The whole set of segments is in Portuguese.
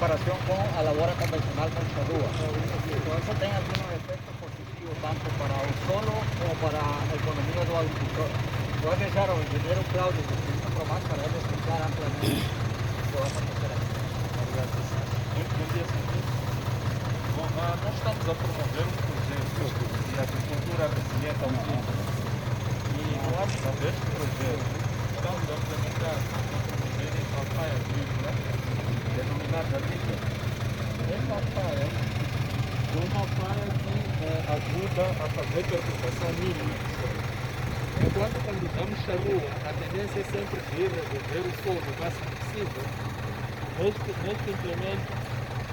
comparação com a lavoura convencional com charrua. Então isso tem algum efeito positivo tanto para o solo como para a economia do agricultor. Vou deixar o engenheiro Cláudio do Instituto Promar para ele explicar amplamente o que vai acontecer aqui. Obrigado. Muito bom dia, senhor. Bom, nós estamos a promover um projeto de agricultura resiliente ao clima. E no âmbito deste projeto, estamos a implementar uma promover em alfaia agrícola, denominada RICA. Esta alfaia é uma alfaia que ajuda a fazer perturbação mínima do solo. Enquanto quando damos charrua, a tendência é sempre de remover o solo o máximo possível. Neste implemento,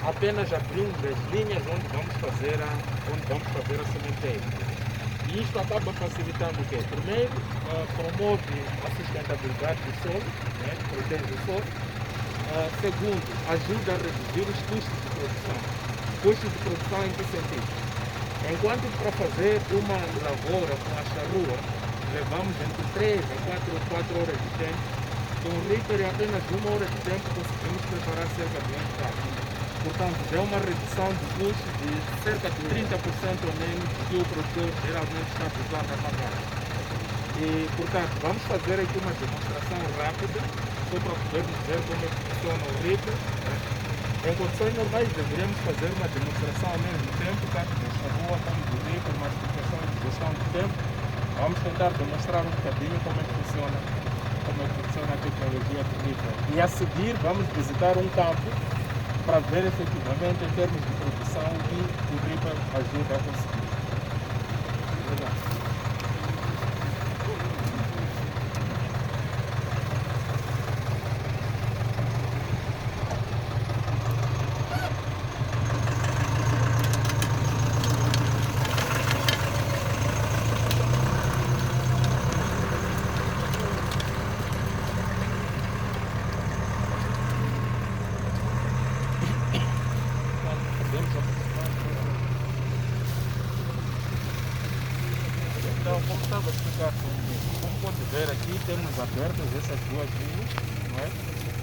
apenas abrimos as linhas onde vamos fazer a sementeira. E isto acaba facilitando o quê? Primeiro, promove a sustentabilidade do solo, né? Protege o solo. Segundo, ajuda a reduzir os custos de produção. Custos de produção em que sentido? Enquanto para fazer uma lavoura com a charrua, levamos entre 3 a 4 horas de tempo, com o Reaper em apenas 1 hora de tempo conseguimos preparar cerca de 1 hectare. Portanto, é uma redução de custo de cerca de 30% ou menos que o produtor geralmente está habituado a pagar. E, portanto, vamos fazer aqui uma demonstração rápida, só para podermos ver como é que funciona o Reaper. Em condições normais deveríamos fazer uma demonstração ao mesmo tempo, tanto da charrua como do Reaper, uma explicação de gestão de tempo. Vamos tentar demonstrar um bocadinho como é que funciona a tecnologia do Reaper. E a seguir vamos visitar um campo para ver efetivamente em termos de produção o que o Reaper ajuda a conseguir. Obrigado. Então, como estava a explicar, como pode ver aqui, temos abertas essas duas linhas, não é?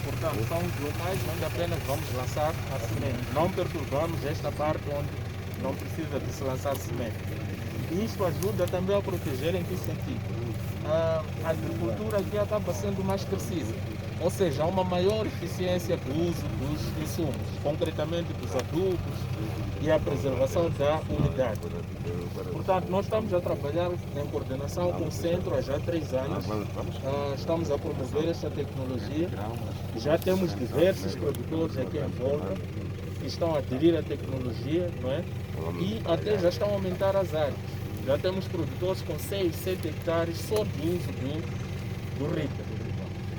Portanto, são os locais onde apenas vamos lançar a semente. Não perturbamos esta parte onde não precisa de se lançar semente. E isto ajuda também a proteger em que sentido? A agricultura aqui acaba sendo mais precisa, ou seja, há uma maior eficiência do uso dos insumos, concretamente dos adubos e a preservação da umidade. Portanto, nós estamos a trabalhar em coordenação com o centro há já 3 anos. Estamos a promover esta tecnologia. Já temos diversos produtores aqui em volta que estão a aderir à tecnologia, não é? E até já estão a aumentar as áreas. Já temos produtores com 6, 7 hectares só do uso do Reaper,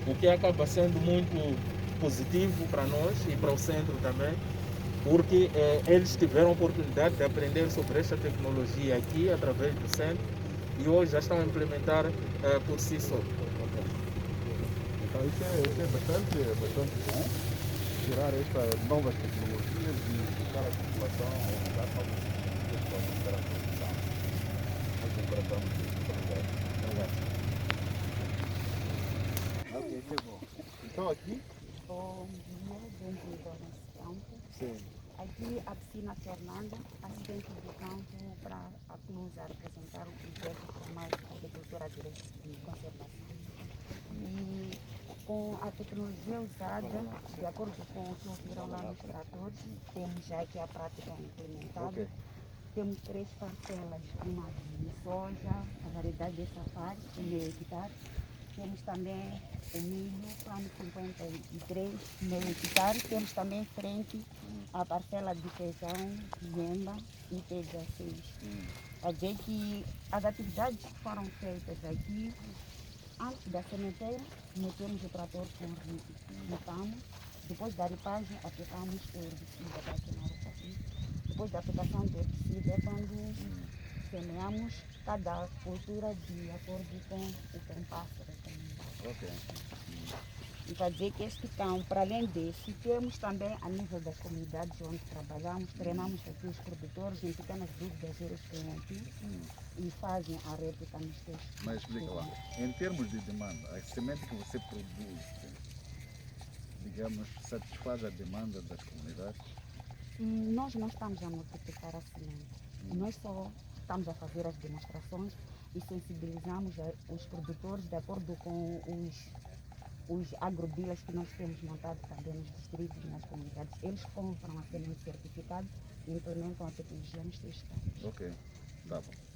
o que acaba sendo muito positivo para nós e para o centro também, porque eles tiveram a oportunidade de aprender sobre esta tecnologia aqui através do centro e hoje já estão a implementar por si só. Então isso é bastante bom, tirar estas novas tecnologias e educar a população a usar novas tecnologias para aumentar a produção. Nós encorajamos isso. Obrigado. Ok, que bom. Então aqui? Bom dia, bem-vindo ao nosso campo. Sim. Aqui a piscina Fernanda, assistente do campo para a Clusa representar o projeto formal de agricultura de conservação. E com a tecnologia usada, de acordo com o que ouviram lá nos tratores, temos já aqui a prática implementada. Okay. Temos 3 parcelas, uma de soja, a variedade de safari, meio hectare. Temos também o milho, plano 53, meio hectare. Temos também em frente a parcela de feijão, venda e T16. Quer dizer que as atividades que foram feitas aqui, antes da sementeira, metemos o trator com ripamos. Depois da ripagem, aplicamos o herbicida para queimar o capim. Depois da aplicação do herbicida é quando semeamos cada cultura de acordo com o compasso recomendado. Ok. E para dizer que este campo, para além desse, temos também a nível das comunidades onde trabalhamos, treinamos aqui os produtores em pequenas dúvidas, eles vêm aqui e fazem a réplica nos textos. Mas explica lá, em termos de demanda, a semente que você produz, digamos, satisfaz a demanda das comunidades? Nós não estamos a multiplicar a semente. Nós só estamos a fazer as demonstrações e sensibilizamos os produtores de acordo com os agrodealers que nós temos montado também nos distritos e nas comunidades. Eles compram a semente certificada e implementam a tecnologia nos seus estados. Ok, tá bom.